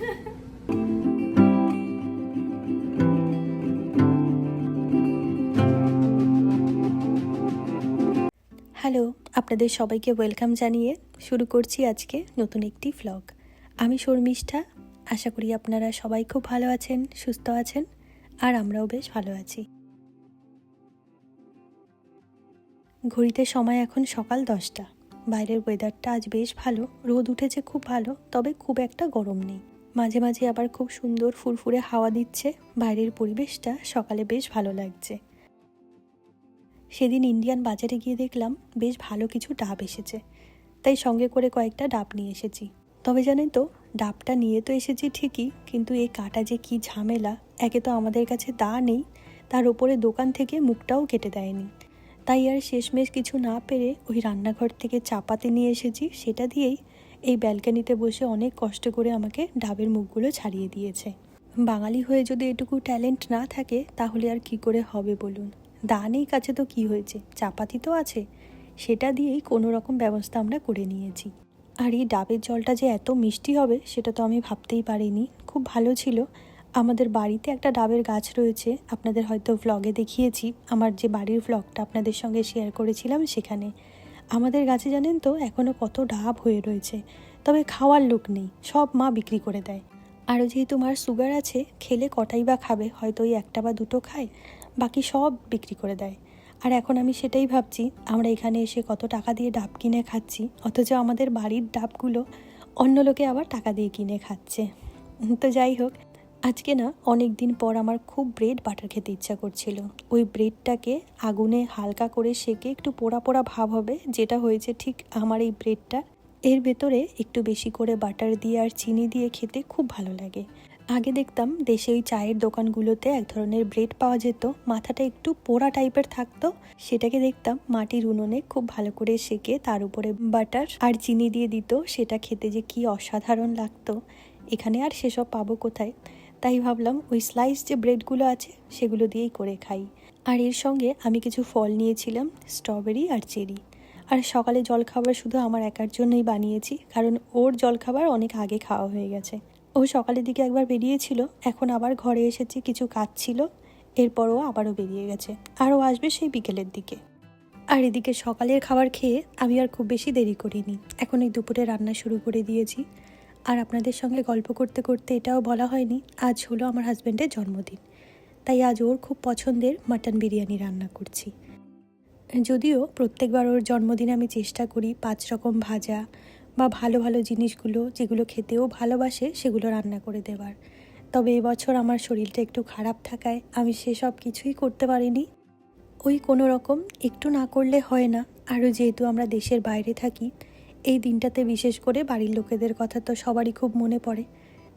Hello, আপনাদের সবাইকে welcome জানিয়ে শুরু করছি আজকে নতুন একটি ভ্লগ। আমি শর্মিষ্ঠা। আশা করি আপনারা সবাই খুব ভালো আছেন, সুস্থ আছেন, আর আমরাও বেশ ভালো আছি। ঘড়িতে সময় এখন সকাল 10টা। বাইরের ওয়েদারটা আজ বেশ ভালো, রোদ উঠেছে খুব ভালো, তবে খুব একটা গরম নেই। মাঝে মাঝে আবার খুব সুন্দর ফুরফুরে হাওয়া দিচ্ছে। বাইরের পরিবেশটা সকালে বেশ ভালো লাগছে। সেদিন ইন্ডিয়ান বাজারে গিয়ে দেখলাম বেশ ভালো কিছু ডাব এসেছে, তাই সঙ্গে করে কয়েকটা ডাব নিয়ে এসেছি। তবে জানেন তো, ডাবটা নিয়ে তো এসেছি ঠিকই, কিন্তু এই কাটা যে কি ঝামেলা। একে তো আমাদের কাছে দা নেই, তার উপরে দোকান থেকে মুখটাও কেটে দেয়নি। তাই আর শেষমেশ কিছু না পেরে ওই রান্নাঘর থেকে চাপাতি নিয়ে এসেছি, সেটা দিয়েই এই ব্যালকানিতে বসে অনেক কষ্ট করে আমাকে ডাবের মুখগুলো ছাড়িয়ে দিয়েছে। বাঙালি হয়ে যদি এটুকু ট্যালেন্ট না থাকে তাহলে আর কি করে হবে বলুন। দা নেই কাছে তো কি হয়েছে, চাপাতি তো আছে, সেটা দিয়েই কোনো রকম ব্যবস্থা আমরা করে নিয়েছি। আর এই ডাবের জলটা যে এত মিষ্টি হবে সেটা তো আমি ভাবতেই পারিনি। খুব ভালো ছিল। আমাদের বাড়িতে একটা ডাবের গাছ রয়েছে, আপনাদের হয়তো ভ্লগে দেখিয়েছি, আমার যে বাড়ির ভ্লগটা আপনাদের সঙ্গে শেয়ার করেছিলাম সেখানে। আমাদের গাছে জানেন তো এখনও কত ডাব হয়ে রয়েছে, তবে খাওয়ার লোক নেই, সব মা বিক্রি করে দেয়। আরও যেহেতু মার সুগার আছে, খেলে কটাই বা খাবে, হয়তো ওই একটা বা দুটো খায়, বাকি সব বিক্রি করে দেয়। আর এখন আমি সেটাই ভাবছি, আমরা এখানে এসে কত টাকা দিয়ে ডাব কিনে খাচ্ছি, অথচ আমাদের বাড়ির ডাবগুলো অন্য লোকে আবার টাকা দিয়ে কিনে খাচ্ছে। তো যাই হোক, আজকে না অনেক দিন পর আমার খুব ব্রেড বাটার খেতে ইচ্ছা করছিল। ওই ব্রেডটাকে আগুনে হালকা করে সেকে একটু পোড়া পোড়া ভাব হবে, যেটা হয়েছে ঠিক আমার এই ব্রেডটা। এর ভেতরে একটু বেশি করে বাটার দিয়ে আর চিনি দিয়ে খেতে খুব ভালো লাগে। আগে দেখতাম দেশে ওই চায়ের দোকানগুলোতে এক ধরনের ব্রেড পাওয়া যেত, মাথাটা একটু পোড়া টাইপের থাকতো। সেটাকে দেখতাম মাটির উনুনে খুব ভালো করে সেকে তার উপরে বাটার আর চিনি দিয়ে দিত, সেটা খেতে যে কি অসাধারণ লাগতো। এখানে আর সেসব পাবো কোথায়, তাই ভাবলাম ওই স্লাইস যে ব্রেডগুলো আছে সেগুলো দিয়েই করে খাই। আর এর সঙ্গে আমি কিছু ফল নিয়েছিলাম, স্ট্রবেরি আর চেরি। আর সকালে জলখাবার শুধু আমার একার জন্যই বানিয়েছি, কারণ ওর জলখাবার অনেক আগে খাওয়া হয়ে গেছে। ও সকালের দিকে একবার বেরিয়েছিল, এখন আবার ঘরে এসেছে, কিছু কাজ ছিল, এরপরও আবারও বেরিয়ে গেছে, আরও আসবে সেই বিকেলের দিকে। আর এদিকে সকালের খাবার খেয়ে আমি আর খুব বেশি দেরি করিনি, এখন এই দুপুরে রান্না শুরু করে দিয়েছি। আর আপনাদের সঙ্গে গল্প করতে করতে এটাও বলা হয়নি, আজ হলো আমার হাজব্যান্ডের জন্মদিন, তাই আজ ওর খুব পছন্দের মাটন বিরিয়ানি রান্না করছি। যদিও প্রত্যেকবার ওর জন্মদিনে আমি চেষ্টা করি 5 রকম ভাজা বা ভালো ভালো জিনিসগুলো যেগুলো খেতেও ভালোবাসে সেগুলো রান্না করে দেওয়ার, তবে এবছর আমার শরীরটা একটু খারাপ থাকায় আমি সেসব কিছুই করতে পারিনি। ওই কোনো রকম একটু না করলে হয় না। আরও যেহেতু আমরা দেশের বাইরে থাকি, এই দিনটাতে বিশেষ করে বাড়ির লোকেদের কথা তো সবারই খুব মনে পড়ে,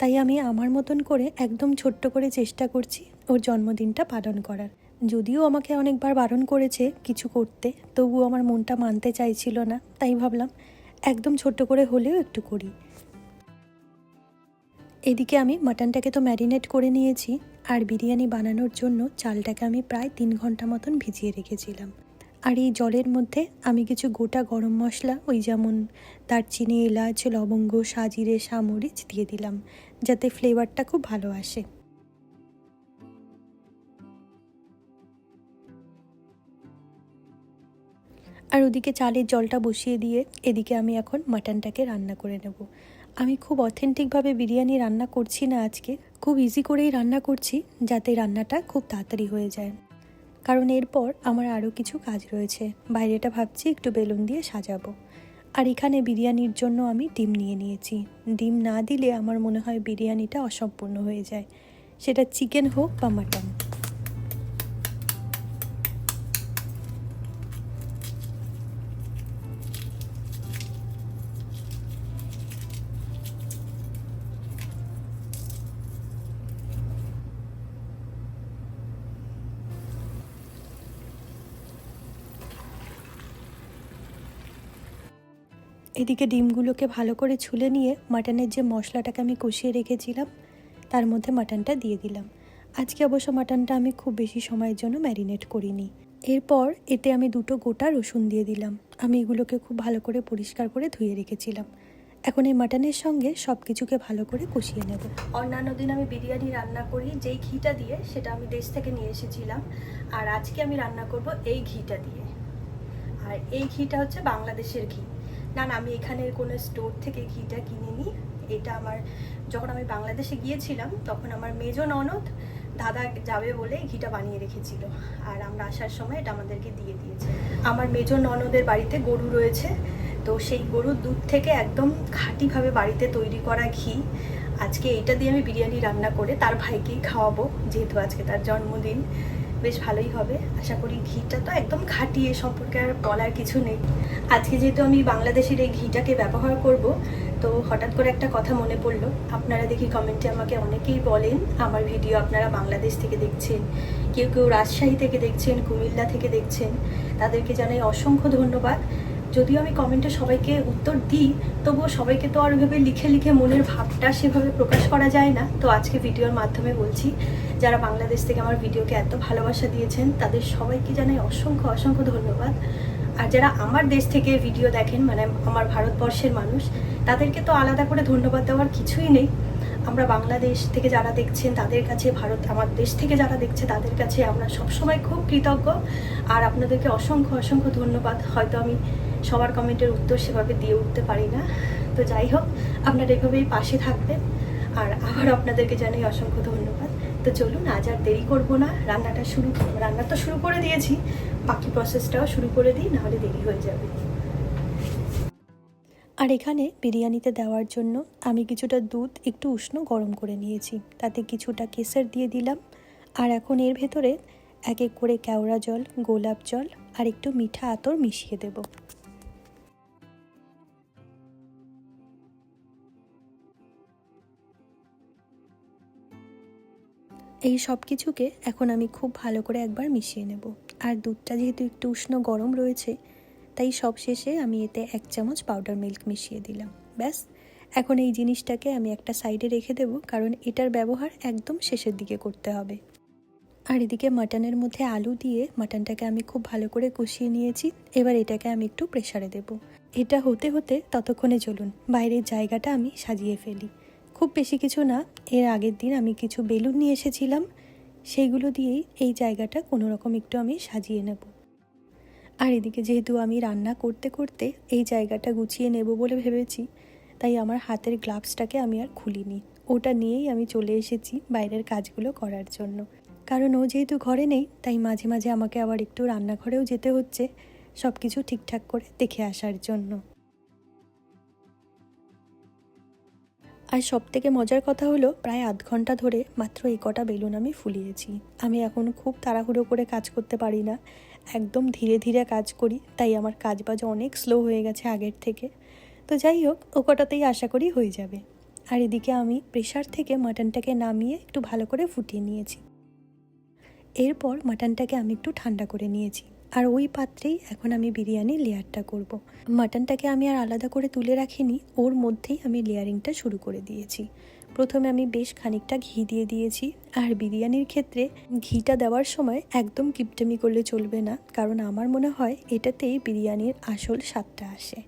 তাই আমি আমার মতন করে একদম ছোট্ট করে চেষ্টা করছি ওর জন্মদিনটা পালন করার। যদিও আমাকে অনেকবার বারণ করেছে কিছু করতে, তবুও আমার মনটা মানতে চাইছিল না, তাই ভাবলাম একদম ছোট্ট করে হলেও একটু করি। এদিকে আমি মাটনটাকে তো ম্যারিনেট করে নিয়েছি, আর বিরিয়ানি বানানোর জন্য চালটাকে আমি প্রায় 3 ঘন্টা মতন ভিজিয়ে রেখেছিলাম। আর এই জলের মধ্যে আমি কিছু গোটা গরম মশলা, ওই যেমন দারচিনি, এলাচ, লবঙ্গ, সাজিরে, সামরিচ দিয়ে দিলাম, যাতে ফ্লেভারটা খুব ভালো আসে। আর ওদিকে চালের জলটা বসিয়ে দিয়ে এদিকে আমি এখন মাটনটাকে রান্না করে নেব। আমি খুব অথেন্টিকভাবে বিরিয়ানি রান্না করছি না আজকে, খুব ইজি করেই রান্না করছি, যাতে রান্নাটা খুব তাড়াতাড়ি হয়ে যায়। কারণ এরপর আমার আরও কিছু কাজ রয়েছে, বাইরেটা ভাবছি একটু বেলুন দিয়ে সাজাবো। আর এখানে বিরিয়ানির জন্য আমি ডিম নিয়ে নিয়েছি। ডিম না দিলে আমার মনে হয় বিরিয়ানিটা অসম্পূর্ণ হয়ে যায়, সেটা চিকেন হোক বা মাটন। এদিকে ডিমগুলোকে ভালো করে ছুলে নিয়ে মাটনের যে মশলাটাকে আমি কষিয়ে রেখেছিলাম তার মধ্যে মাটনটা দিয়ে দিলাম। আজকে অবশ্য মাটনটা আমি খুব বেশি সময়ের জন্য ম্যারিনেট করিনি। এরপর এতে আমি 2টো গোটা রসুন দিয়ে দিলাম। আমি এগুলোকে খুব ভালো করে পরিষ্কার করে ধুয়ে রেখেছিলাম। এখন এই মাটনের সঙ্গে সব কিছুকে ভালো করে কষিয়ে নেব। অন্যান্য দিন আমি বিরিয়ানি রান্না করি যেই ঘিটা দিয়ে, সেটা আমি দেশ থেকে নিয়ে এসেছিলাম। আর আজকে আমি রান্না করব এই ঘিটা দিয়ে। আর এই ঘিটা হচ্ছে বাংলাদেশের ঘি। না, আমি এখানে কোনো স্টোর থেকে ঘিটা কিনে নিই। এটা আমার, যখন আমি বাংলাদেশে গিয়েছিলাম তখন আমার মেজো ননদ দাদা যাবে বলে ঘিটা বানিয়ে রেখেছিল, আর আমরা আসার সময় এটা আমাদেরকে দিয়ে দিয়েছে। আমার মেজো ননদের বাড়িতে গরু রয়েছে, তো সেই গরুর দুধ থেকে একদম খাঁটিভাবে বাড়িতে তৈরি করা ঘি। আজকে এইটা দিয়ে আমি বিরিয়ানি রান্না করে তার ভাইকেই খাওয়াবো, যেহেতু আজকে তার জন্মদিন। বেশ ভালোই হবে আশা করি। ঘিটা তো একদম খাঁটি, এ সম্পর্কে আর বলার কিছু নেই। আজকে যেহেতু আমি বাংলাদেশের এই ঘিটাকে ব্যবহার করব, তো হঠাৎ করে একটা কথা মনে পড়লো। আপনারা দেখি কমেন্টে আমাকে অনেকেই বলেন আমার ভিডিও আপনারা বাংলাদেশ থেকে দেখছেন, কেউ কেউ রাজশাহী থেকে দেখছেন, কুমিল্লা থেকে দেখছেন। তাদেরকে জানাই অসংখ্য ধন্যবাদ। যদিও আমি কমেন্টে সবাইকে উত্তর দিই, তবুও সবাইকে তো আর ওইভাবে লিখে লিখে মনের ভাবটা সেভাবে প্রকাশ করা যায় না। তো আজকে ভিডিওর মাধ্যমে বলছি, যারা বাংলাদেশ থেকে আমার ভিডিওকে এত ভালোবাসা দিয়েছেন তাদের সবাইকে জানাই অসংখ্য অসংখ্য ধন্যবাদ। আর যারা আমার দেশ থেকে ভিডিও দেখেন, মানে আমার ভারতবর্ষের মানুষ, তাদেরকে তো আলাদা করে ধন্যবাদ দেওয়ার কিছুই নেই। আমরা বাংলাদেশ থেকে যারা দেখছেন তাদের কাছে, আমার দেশ থেকে যারা দেখছে তাদের কাছে আমরা সবসময় খুব কৃতজ্ঞ। আর আপনাদেরকে অসংখ্য অসংখ্য ধন্যবাদ। হয়তো আমি সবার কমেন্টের উত্তর সেভাবে দিয়ে উঠতে পারি না, তো যাই হোক, আপনারা এভাবেই পাশে থাকবেন। আর আবার আপনাদেরকে জানাই অসংখ্য ধন্যবাদ। তো চলুন আজ আর দেরি করবো না, রান্না তো শুরু করে দিয়েছি, বাকি প্রসেসটাও শুরু করে দিই, নাহলে দেরি হয়ে যাবে। আর এখানে বিরিয়ানিতে দেওয়ার জন্য আমি কিছুটা দুধ একটু উষ্ণ গরম করে নিয়েছি, তাতে কিছুটা কেসর দিয়ে দিলাম। আর এখন এর ভেতরে এক এক করে কেওড়া জল, গোলাপ জল আর একটু মিঠা আতর মিশিয়ে দেব। এই সব কিছুকে এখন আমি খুব ভালো করে একবার মিশিয়ে নেব। আর দুধটা যেহেতু একটু উষ্ণ গরম রয়েছে, তাই সব শেষে আমি এতে 1 চামচ পাউডার মিল্ক মিশিয়ে দিলাম। ব্যাস, এখন এই জিনিসটাকে আমি একটা সাইডে রেখে দেব, কারণ এটার ব্যবহার একদম শেষের দিকে করতে হবে। আর এদিকে মাটনের মধ্যে আলু দিয়ে মাটনটাকে আমি খুব ভালো করে কষিয়ে নিয়েছি। এবার এটাকে আমি একটু প্রেসারে দেব। এটা হতে হতে ততক্ষণে চলুন বাইরের জায়গাটা আমি সাজিয়ে ফেলি। খুব বেশি কিছু না, এর আগের দিন আমি কিছু বেলুন নিয়ে এসেছিলাম, সেইগুলো দিয়েই এই জায়গাটা কোনো রকম একটু আমি সাজিয়ে নেব। আর এদিকে যেহেতু আমি রান্না করতে করতে এই জায়গাটা গুছিয়ে নেব বলে ভেবেছি, তাই আমার হাতের গ্লাভসটাকে আমি আর খুলিনি। ওটা নিয়েই আমি চলে এসেছি বাইরের কাজগুলো করার জন্য। কারণ ও যেহেতু ঘরে নেই, তাই মাঝে মাঝে আমাকে আবার একটু রান্নাঘরেও যেতে হচ্ছে সব কিছু ঠিকঠাক করে দেখে আসার জন্য। আর সবথেকে মজার কথা হলো, প্রায় আধ ঘন্টা ধরে মাত্র এই কটা বেলুন আমি ফুলিয়েছি। আমি এখন খুব তাড়াহুড়ো করে কাজ করতে পারি না, একদম ধীরে ধীরে কাজ করি, তাই আমার কাজবাজ অনেক স্লো হয়ে গেছে আগের থেকে। তো যাই হোক, ও কটাতেই আশা করি হয়ে যাবে। আর এদিকে আমি প্রেসার থেকে মাটনটাকে নামিয়ে একটু ভালো করে ফুটিয়ে নিয়েছি। এরপর মাটনটাকে আমি একটু ঠান্ডা করে নিয়েছি, আর ওই পাত্রেই এখন আমি বিরিয়ানির লেয়ারটা করব। মাটনটাকে আমি আর আলাদা করে তুলে রাখিনি, ওর মধ্যেই আমি লেয়ারিংটা শুরু করে দিয়েছি। প্রথমে আমি বেশ খানিকটা ঘি দিয়ে দিয়েছি। আর বিরিয়ানির ক্ষেত্রে ঘিটা দেওয়ার সময় একদম কিপটেমি করলে চলবে না, কারণ আমার মনে হয় এটাতেই বিরিয়ানির আসল স্বাদটা আসে।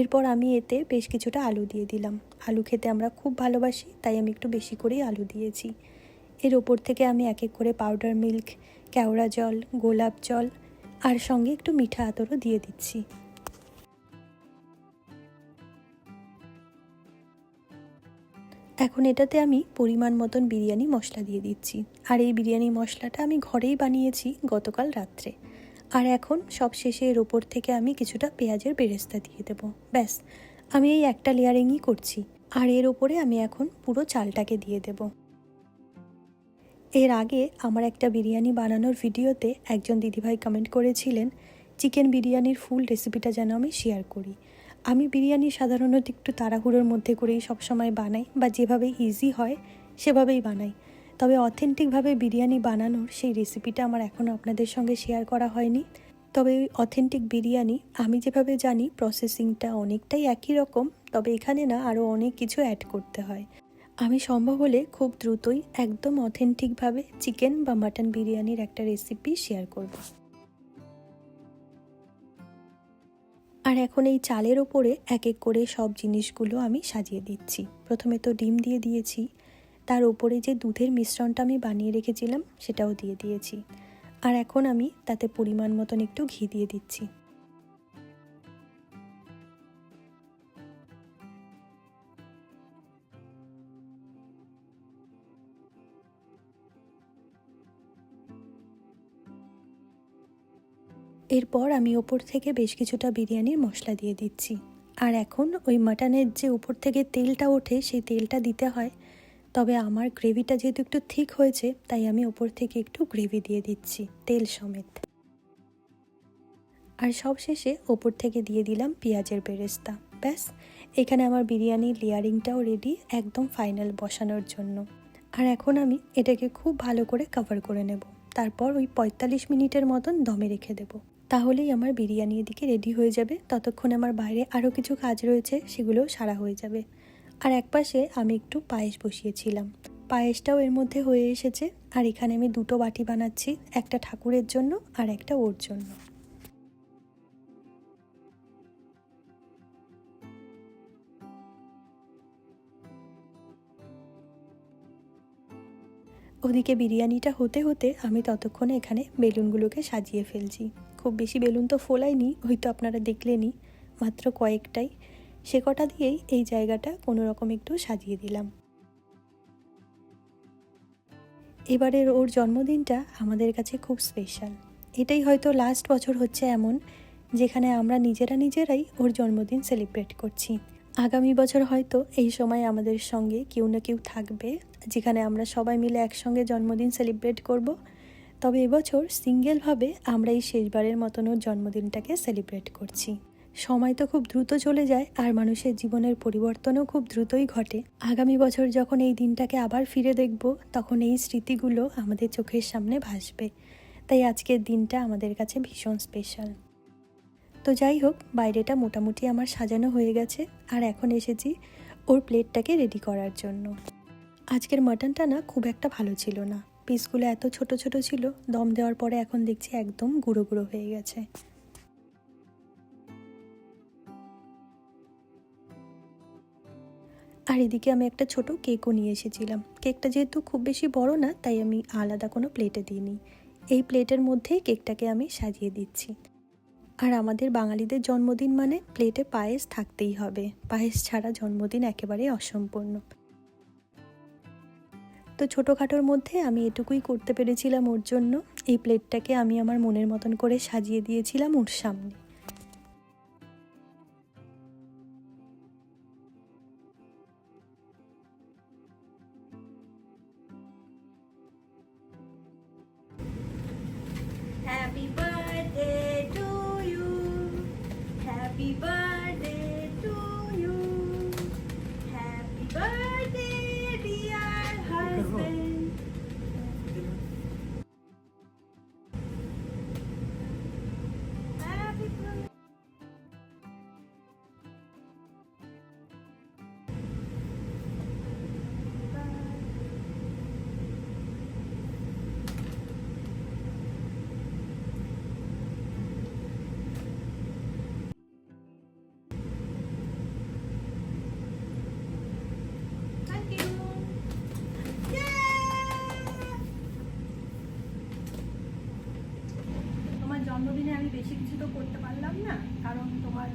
এরপর আমি এতে বেশ কিছুটা আলু দিয়ে দিলাম। আলু খেতে আমরা খুব ভালোবাসি, তাই আমি একটু বেশি করেই আলু দিয়েছি। এর ওপর থেকে আমি এক এক করে পাউডার মিল্ক, কেওড়া জল, গোলাপ জল আর সঙ্গে একটু মিঠা আতরও দিয়ে দিচ্ছি। এখন এটাতে আমি পরিমাণ মতন বিরিয়ানি মশলা দিয়ে দিচ্ছি। আর এই বিরিয়ানি মশলাটা আমি ঘরেই বানিয়েছি গতকাল রাত্রে। আর এখন সব শেষে এর ওপর থেকে আমি কিছুটা পেঁয়াজের বেরেস্তা দিয়ে দেবো। ব্যাস, আমি এই একটা লেয়ারিংই করছি। আর এর ওপরে আমি এখন পুরো চালটাকে দিয়ে দেবো। এর আগে আমার একটা বিরিয়ানি বানানোর ভিডিওতে একজন দিদিভাই কমেন্ট করেছিলেন চিকেন বিরিয়ানির ফুল রেসিপিটা যেন আমি শেয়ার করি। আমি বিরিয়ানি সাধারণত একটু তাড়াহুড়োর মধ্যে করেই সবসময় বানাই, বা যেভাবে ইজি হয় সেভাবেই বানাই। তবে অথেন্টিকভাবে বিরিয়ানি বানানোর সেই রেসিপিটা আমার এখনও আপনাদের সঙ্গে শেয়ার করা হয়নি। তবে ওই অথেন্টিক বিরিয়ানি আমি যেভাবে জানি প্রসেসিংটা অনেকটাই একই রকম, তবে এখানে না আরও অনেক কিছু অ্যাড করতে হয়। আমি সম্ভব হলে খুব দ্রুতই একদম অথেন্টিকভাবে চিকেন বা মাটন বিরিয়ানির একটা রেসিপি শেয়ার করব। আর এখন এই চালের ওপরে এক এক করে সব জিনিসগুলো আমি সাজিয়ে দিচ্ছি। প্রথমে তো ডিম দিয়ে দিয়েছি, তার ওপরে যে দুধের মিশ্রণটা আমি বানিয়ে রেখেছিলাম সেটাও দিয়ে দিয়েছি। আর এখন আমি তাতে পরিমাণ মতন একটু ঘি দিয়ে দিচ্ছি। এরপর আমি ওপর থেকে বেশ কিছুটা বিরিয়ানির মশলা দিয়ে দিচ্ছি। আর এখন ওই মাটনের যে উপর থেকে তেলটা ওঠে সেই তেলটা দিতে হয়, তবে আমার গ্রেভিটা যেহেতু একটু থিক হয়েছে তাই আমি ওপর থেকে একটু গ্রেভি দিয়ে দিচ্ছি তেল সমেত। আর সব শেষে ওপর থেকে দিয়ে দিলাম পেঁয়াজের বেরেস্তা। ব্যাস, এখানে আমার বিরিয়ানির লেয়ারিংটাও রেডি একদম ফাইনাল বসানোর জন্য। আর এখন আমি এটাকে খুব ভালো করে কভার করে নেব, তারপর ওই 45 মিনিটের মতন দমে রেখে দেবো। তাহলেই আমার বিরিয়ানি এদিকে রেডি হয়ে যাবে। ততক্ষণে আমার বাইরে আরও কিছু কাজ রয়েছে, সেগুলোও সারা হয়ে যাবে। আর একপাশে আমি একটু পায়েস বসিয়েছিলাম, পায়েসটাও এর মধ্যে হয়ে এসেছে। আর এখানে আমি দুটো বাটি বানাচ্ছি, একটা ঠাকুরের জন্য আর একটা ওর জন্য। ওদিকে বিরিয়ানিটা হতে হতে আমি ততক্ষণে এখানে বেলুনগুলোকে সাজিয়ে ফেলছি। খুব বেশি বেলুন তো ফোলাইনি, হয়তো আপনারা দেখলেনই, মাত্র কয়েকটাই। সে কটা দিয়েই এই জায়গাটা কোনো রকম একটু সাজিয়ে দিলাম। এবারের ওর জন্মদিনটা আমাদের কাছে খুব স্পেশাল। এটাই হয়তো লাস্ট বছর হচ্ছে এমন, যেখানে আমরা নিজেরাই ওর জন্মদিন সেলিব্রেট করছি। আগামী বছর হয়তো এই সময় আমাদের সঙ্গে কেউ না কেউ থাকবে, যেখানে আমরা সবাই মিলে একসঙ্গে জন্মদিন সেলিব্রেট করব। তবে এবছর সিঙ্গেলভাবে আমরা এই শেষবারের মতন ওর জন্মদিনটাকে সেলিব্রেট করছি। সময় তো খুব দ্রুত চলে যায়, আর মানুষের জীবনের পরিবর্তনও খুব দ্রুতই ঘটে। আগামী বছর যখন এই দিনটাকে আবার ফিরে দেখব, তখন এই স্মৃতিগুলো আমাদের চোখের সামনে ভাসবে। তাই আজকের দিনটা আমাদের কাছে ভীষণ স্পেশাল। তো যাই হোক, বাইরেটা মোটামুটি আমার সাজানো হয়ে গেছে, আর এখন এসেছি ওর প্লেটটাকে রেডি করার জন্য। আজকের মাটনটা না খুব একটা ভালো ছিল না, পিসগুলো এত ছোট ছোট ছিল, দম দেওয়ার পরে এখন দেখছি একদম গুঁড়ো গুঁড়ো হয়ে গেছে। আর এদিকে আমি একটা ছোট কেকও নিয়ে এসেছিলাম। কেকটা যেহেতু খুব বেশি বড় না, তাই আমি আলাদা কোনো প্লেটে দিইনি। এই প্লেটের মধ্যেই কেকটাকে আমি সাজিয়ে দিচ্ছি। আর আমাদের বাঙালিদের জন্মদিন মানে প্লেটে পায়েস থাকতেই হবে, পায়েস ছাড়া জন্মদিন একেবারে অসম্পূর্ণ। তো ছোটোখাটোর মধ্যে আমি এটুকুই করতে পেরেছিলাম ওর জন্য। এই প্লেটটাকে আমি আমার মনের মতন করে সাজিয়ে দিয়েছিলাম ওর সামনে। Happy birthday to you. Happy birthday to you. Happy birthday, dear husband. Happy birthday. Thank you. তোমার জন্মদিনে আমি বেশি কিছু তো করতে পারলাম না, কারণ তোমার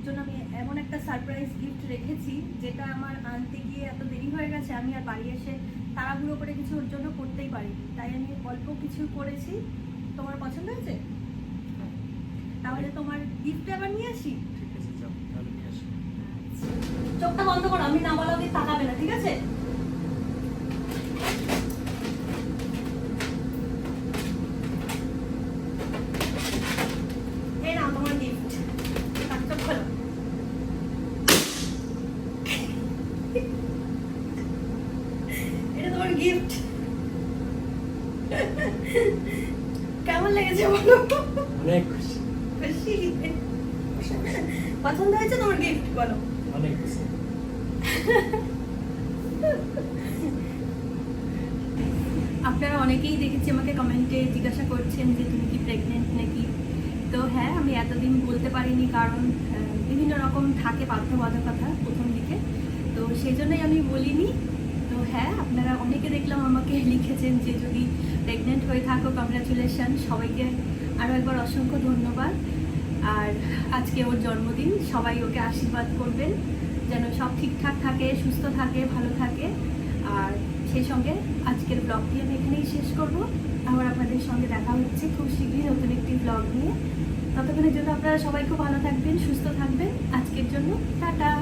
জন্য আমি এমন একটা সারপ্রাইজ গিফট রেখেছি, যেটা আমার আনতে গিয়ে এত দেরি হয়ে গেছে, আমি আর বাড়ি এসে তাড়াহুড়ো করে কিছু ওর জন্য করতেই পারিনি। তাই আমি অল্প কিছু করেছি। তোমার পছন্দ হয়েছে? তাহলে তোমার গিফট আবার নিয়ে আসি। ঠিক আছে, যাও তাহলে নিয়ে আসি। চোখটা বন্ধ করো, আমি না বলা অবধি তাকাবে না, ঠিক আছে? এই নাও তোমার গিফট। চোখ খোলো। এটা তোমার গিফট। কেমন লেগেছে বলো? অনেক খুশি। খুশি? পছন্দ হয়েছে তোমার গিফট? বলো। অনেক খুশি। আপনারা অনেকেই দেখেছি আমাকে কমেন্টে জিজ্ঞাসা করছেন যে তুমি কি প্রেগনেন্ট নাকি। তো হ্যাঁ, আমি এতদিন বলতে পারিনি, কারণ বিভিন্ন রকম থাকে বাধ্যবাধকতা প্রথম দিকে, তো সেই জন্যই আমি বলিনি। তো হ্যাঁ, আপনারা অনেকে দেখলাম আমাকে লিখেছেন যে যদি প্রেগনেন্ট হয়ে থাকো কংগ্রাচুলেশন, সবাইকে আরও একবার অসংখ্য ধন্যবাদ। আর আজকে ওর জন্মদিন, সবাই ওকে আশীর্বাদ করবেন যেন সব ঠিকঠাক থাকে, সুস্থ থাকে, ভালো থাকে। আর সেই সঙ্গে আজকের ব্লগটি আমি এখানেই শেষ করব। আবার আপনাদের সঙ্গে দেখা হচ্ছে খুব শীঘ্রই নতুন একটি ব্লগ নিয়ে। ততক্ষণের জন্য আপনারা সবাই খুব ভালো থাকবেন, সুস্থ থাকবেন। আজকের জন্য টাটা।